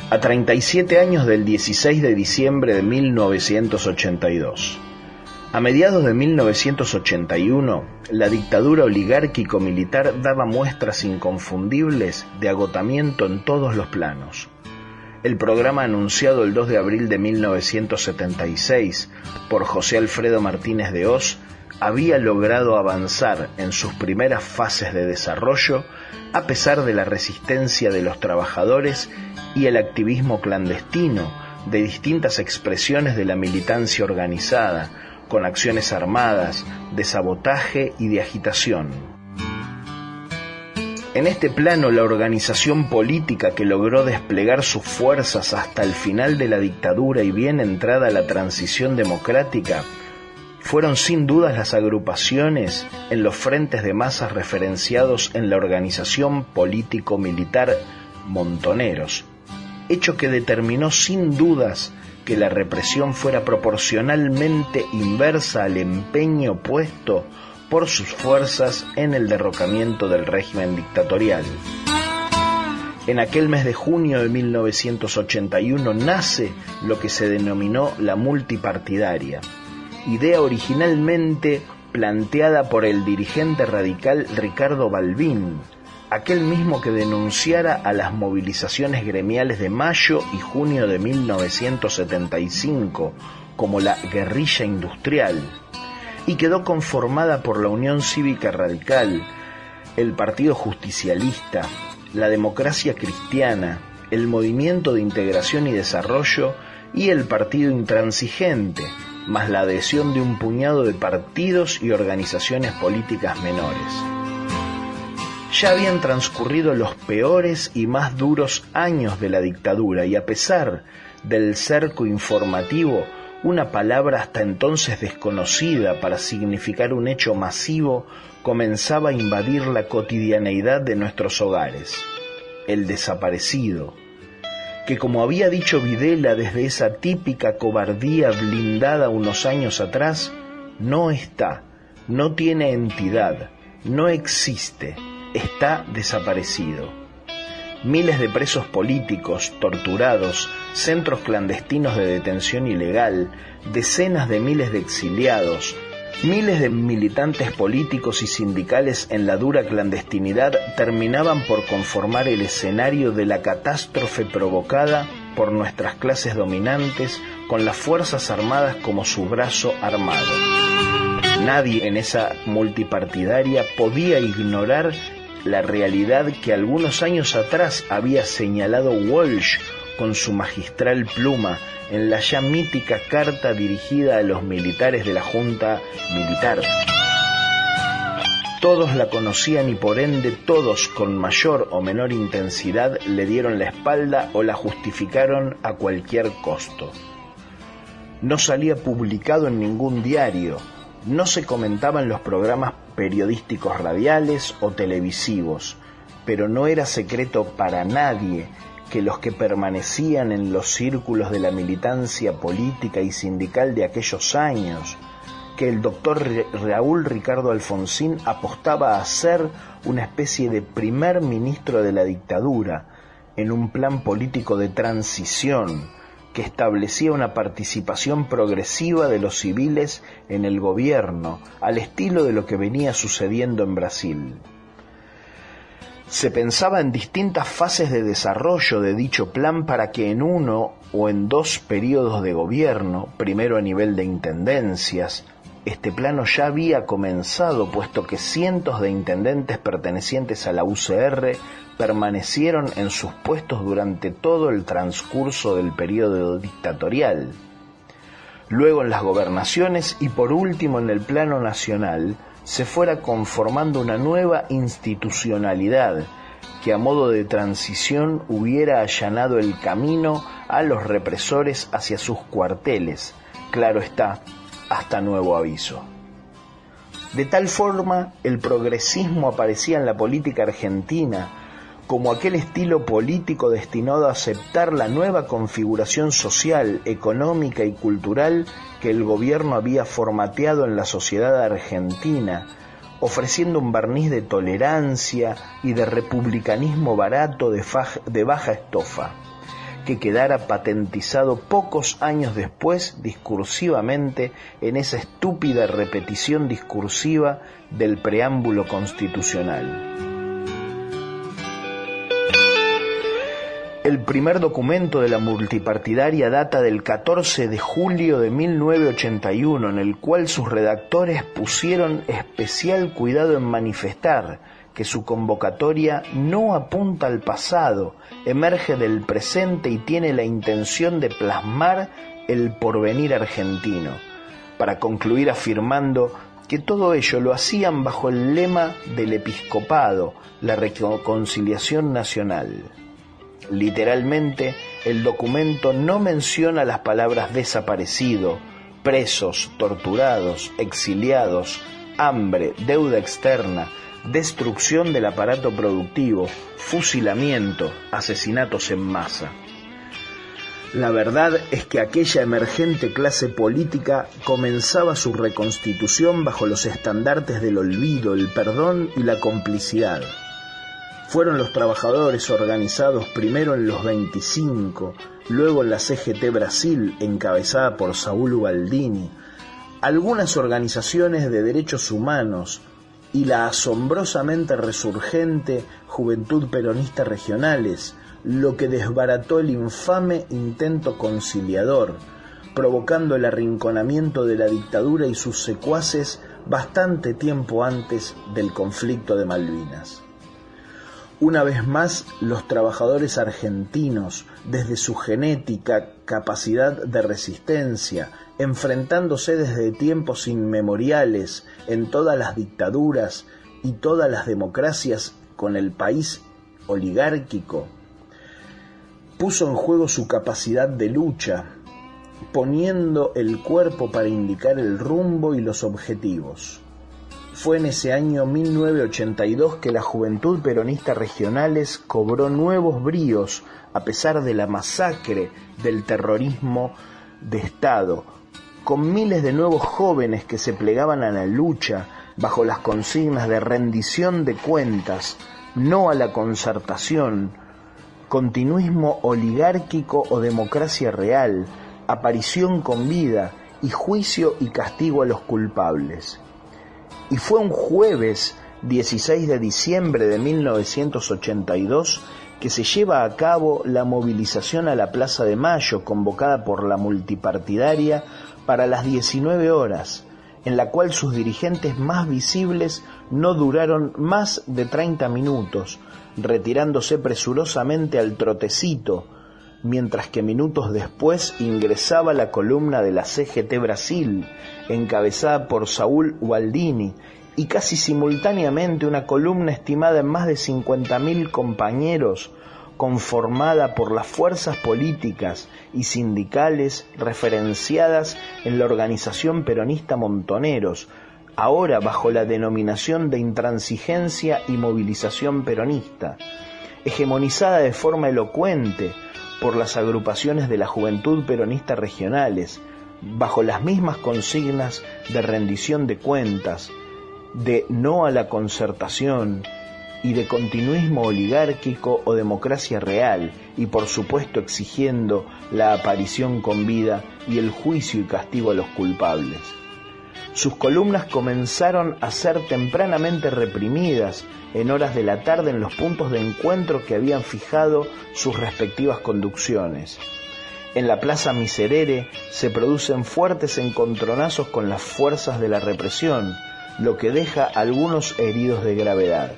A 37 años del 16 de diciembre de 1982. A mediados de 1981, la dictadura oligárquico-militar daba muestras inconfundibles de agotamiento en todos los planos. El programa anunciado el 2 de abril de 1976 por José Alfredo Martínez de Hoz había logrado avanzar en sus primeras fases de desarrollo a pesar de la resistencia de los trabajadores y el activismo clandestino de distintas expresiones de la militancia organizada, con acciones armadas, de sabotaje y de agitación. En este plano, la organización política que logró desplegar sus fuerzas hasta el final de la dictadura y bien entrada la transición democrática fueron sin dudas las agrupaciones en los frentes de masas referenciados en la organización político-militar Montoneros, hecho que determinó sin dudas que la represión fuera proporcionalmente inversa al empeño puesto por sus fuerzas en el derrocamiento del régimen dictatorial. En aquel mes de junio de 1981 nace lo que se denominó la multipartidaria, idea originalmente planteada por el dirigente radical Ricardo Balbín, aquel mismo que denunciara a las movilizaciones gremiales de mayo y junio de 1975 como la guerrilla industrial, y quedó conformada por la Unión Cívica Radical, el Partido Justicialista, la Democracia Cristiana, el Movimiento de Integración y Desarrollo y el Partido Intransigente, más la adhesión de un puñado de partidos y organizaciones políticas menores. Ya habían transcurrido los peores y más duros años de la dictadura y a pesar del cerco informativo, una palabra hasta entonces desconocida para significar un hecho masivo comenzaba a invadir la cotidianeidad de nuestros hogares: el desaparecido, que, como había dicho Videla desde esa típica cobardía blindada unos años atrás, no está, no tiene entidad, no existe, está desaparecido. Miles de presos políticos, torturados, centros clandestinos de detención ilegal, decenas de miles de exiliados, miles de militantes políticos y sindicales en la dura clandestinidad terminaban por conformar el escenario de la catástrofe provocada por nuestras clases dominantes con las Fuerzas Armadas como su brazo armado. Nadie en esa multipartidaria podía ignorar la realidad que algunos años atrás había señalado Walsh con su magistral pluma en la ya mítica carta dirigida a los militares de la Junta Militar. Todos la conocían y por ende todos, con mayor o menor intensidad, le dieron la espalda o la justificaron a cualquier costo. No salía publicado en ningún diario, no se comentaba en los programas periodísticos radiales o televisivos, pero no era secreto para nadie que los que permanecían en los círculos de la militancia política y sindical de aquellos años, que el doctor Raúl Ricardo Alfonsín apostaba a ser una especie de primer ministro de la dictadura, en un plan político de transición que establecía una participación progresiva de los civiles en el gobierno, al estilo de lo que venía sucediendo en Brasil. Se pensaba en distintas fases de desarrollo de dicho plan para que en uno o en dos periodos de gobierno, primero a nivel de intendencias, este plano ya había comenzado, puesto que cientos de intendentes pertenecientes a la UCR permanecieron en sus puestos durante todo el transcurso del periodo dictatorial. Luego en las gobernaciones y por último en el plano nacional, se fuera conformando una nueva institucionalidad que a modo de transición hubiera allanado el camino a los represores hacia sus cuarteles, claro está, hasta nuevo aviso. De tal forma, el progresismo aparecía en la política argentina como aquel estilo político destinado a aceptar la nueva configuración social, económica y cultural que el gobierno había formateado en la sociedad argentina, ofreciendo un barniz de tolerancia y de republicanismo barato de baja estofa, que quedara patentizado pocos años después discursivamente en esa estúpida repetición discursiva del preámbulo constitucional. El primer documento de la multipartidaria data del 14 de julio de 1981, en el cual sus redactores pusieron especial cuidado en manifestar que su convocatoria no apunta al pasado, emerge del presente y tiene la intención de plasmar el porvenir argentino, para concluir afirmando que todo ello lo hacían bajo el lema del episcopado, la reconciliación nacional. Literalmente, el documento no menciona las palabras desaparecido, presos, torturados, exiliados, hambre, deuda externa, destrucción del aparato productivo, fusilamiento, asesinatos en masa. La verdad es que aquella emergente clase política comenzaba su reconstitución bajo los estandartes del olvido, el perdón y la complicidad. Fueron los trabajadores organizados primero en los 25, luego en la CGT Brasil, encabezada por Saúl Ubaldini, algunas organizaciones de derechos humanos y la asombrosamente resurgente Juventud Peronista Regionales, lo que desbarató el infame intento conciliador, provocando el arrinconamiento de la dictadura y sus secuaces bastante tiempo antes del conflicto de Malvinas. Una vez más, los trabajadores argentinos, desde su genética capacidad de resistencia, enfrentándose desde tiempos inmemoriales en todas las dictaduras y todas las democracias con el país oligárquico, puso en juego su capacidad de lucha, poniendo el cuerpo para indicar el rumbo y los objetivos. Fue en ese año 1982 que la Juventud Peronista Regionales cobró nuevos bríos a pesar de la masacre del terrorismo de Estado, con miles de nuevos jóvenes que se plegaban a la lucha bajo las consignas de rendición de cuentas, no a la concertación, continuismo oligárquico o democracia real, aparición con vida y juicio y castigo a los culpables. Y fue un jueves 16 de diciembre de 1982 que se lleva a cabo la movilización a la Plaza de Mayo convocada por la multipartidaria para las 19 horas, en la cual sus dirigentes más visibles no duraron más de 30 minutos, retirándose presurosamente al trotecito, mientras que minutos después ingresaba la columna de la CGT Brasil, encabezada por Saúl Ubaldini, y casi simultáneamente una columna estimada en más de 50.000 compañeros, conformada por las fuerzas políticas y sindicales referenciadas en la organización peronista Montoneros, ahora bajo la denominación de Intransigencia y Movilización Peronista, hegemonizada de forma elocuente por las agrupaciones de la Juventud Peronista Regionales, bajo las mismas consignas de rendición de cuentas, de no a la concertación y de continuismo oligárquico o democracia real, y por supuesto exigiendo la aparición con vida y el juicio y castigo a los culpables. Sus columnas comenzaron a ser tempranamente reprimidas en horas de la tarde en los puntos de encuentro que habían fijado sus respectivas conducciones. En la Plaza Miserere se producen fuertes encontronazos con las fuerzas de la represión, lo que deja algunos heridos de gravedad.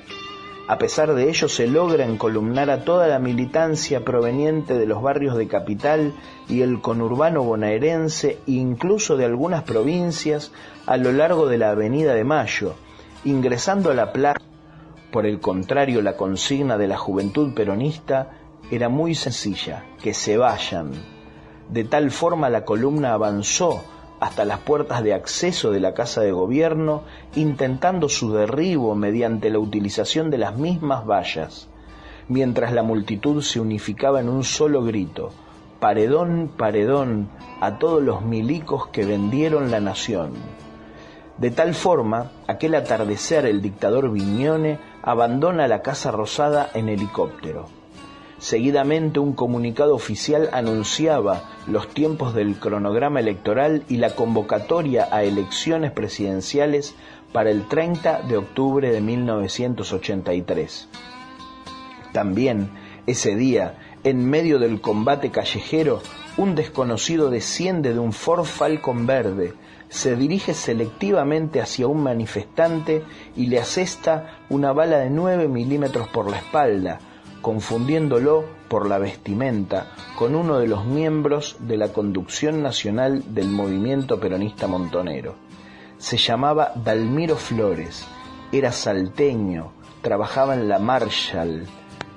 A pesar de ello, se logra encolumnar a toda la militancia proveniente de los barrios de Capital y el conurbano bonaerense e incluso de algunas provincias a lo largo de la Avenida de Mayo, ingresando a la plaza. Por el contrario, la consigna de la Juventud Peronista era muy sencilla: que se vayan. De tal forma la columna avanzó hasta las puertas de acceso de la Casa de Gobierno, intentando su derribo mediante la utilización de las mismas vallas, mientras la multitud se unificaba en un solo grito: paredón, paredón a todos los milicos que vendieron la nación. De tal forma, aquel atardecer el dictador Vignone abandona la Casa Rosada en helicóptero. Seguidamente, un comunicado oficial anunciaba los tiempos del cronograma electoral y la convocatoria a elecciones presidenciales para el 30 de octubre de 1983. También, ese día, en medio del combate callejero, un desconocido desciende de un Ford Falcon verde, se dirige selectivamente hacia un manifestante y le asesta una bala de 9 milímetros por la espalda, confundiéndolo por la vestimenta con uno de los miembros de la conducción nacional del movimiento peronista montonero. Se llamaba Dalmiro Flores, era salteño, trabajaba en la Marshall,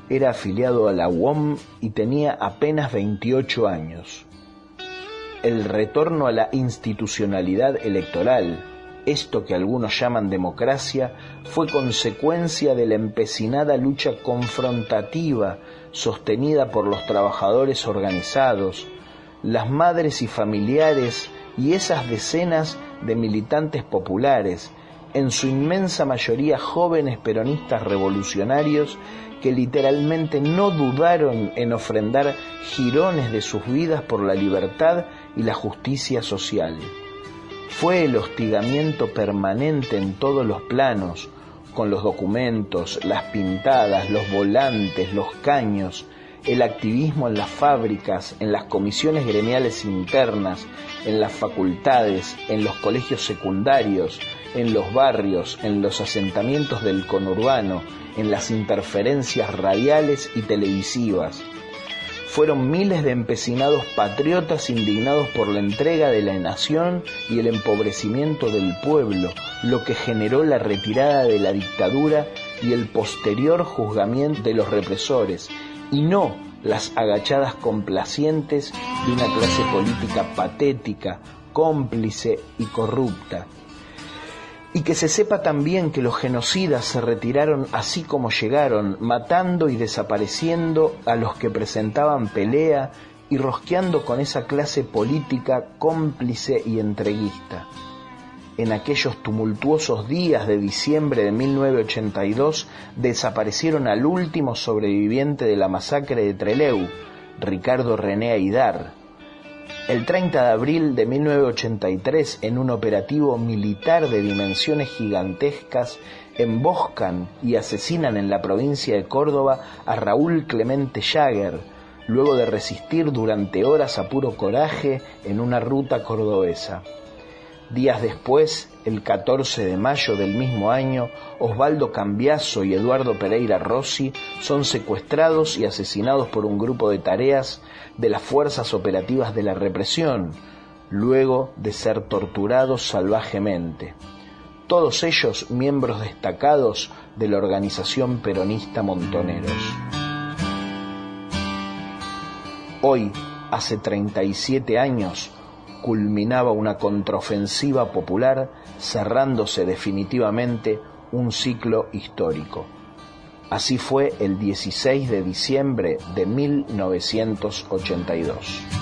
era afiliado a la UOM y tenía apenas 28 años. El retorno a la institucionalidad electoral, esto que algunos llaman democracia, fue consecuencia de la empecinada lucha confrontativa sostenida por los trabajadores organizados, las madres y familiares y esas decenas de militantes populares, en su inmensa mayoría jóvenes peronistas revolucionarios que literalmente no dudaron en ofrendar jirones de sus vidas por la libertad y la justicia social. Fue el hostigamiento permanente en todos los planos, con los documentos, las pintadas, los volantes, los caños, el activismo en las fábricas, en las comisiones gremiales internas, en las facultades, en los colegios secundarios, en los barrios, en los asentamientos del conurbano, en las interferencias radiales y televisivas. Fueron miles de empecinados patriotas indignados por la entrega de la nación y el empobrecimiento del pueblo, lo que generó la retirada de la dictadura y el posterior juzgamiento de los represores, y no las agachadas complacientes de una clase política patética, cómplice y corrupta. Y que se sepa también que los genocidas se retiraron así como llegaron, matando y desapareciendo a los que presentaban pelea y rosqueando con esa clase política cómplice y entreguista. En aquellos tumultuosos días de diciembre de 1982 desaparecieron al último sobreviviente de la masacre de Trelew, Ricardo René Aydar. El 30 de abril de 1983, en un operativo militar de dimensiones gigantescas, emboscan y asesinan en la provincia de Córdoba a Raúl Clemente Jagger, luego de resistir durante horas a puro coraje en una ruta cordobesa. Días después, el 14 de mayo del mismo año, Osvaldo Cambiaso y Eduardo Pereira Rossi son secuestrados y asesinados por un grupo de tareas de las fuerzas operativas de la represión, luego de ser torturados salvajemente. Todos ellos miembros destacados de la organización peronista Montoneros. Hoy, hace 37 años, culminaba una contraofensiva popular, cerrándose definitivamente un ciclo histórico. Así fue el 16 de diciembre de 1982.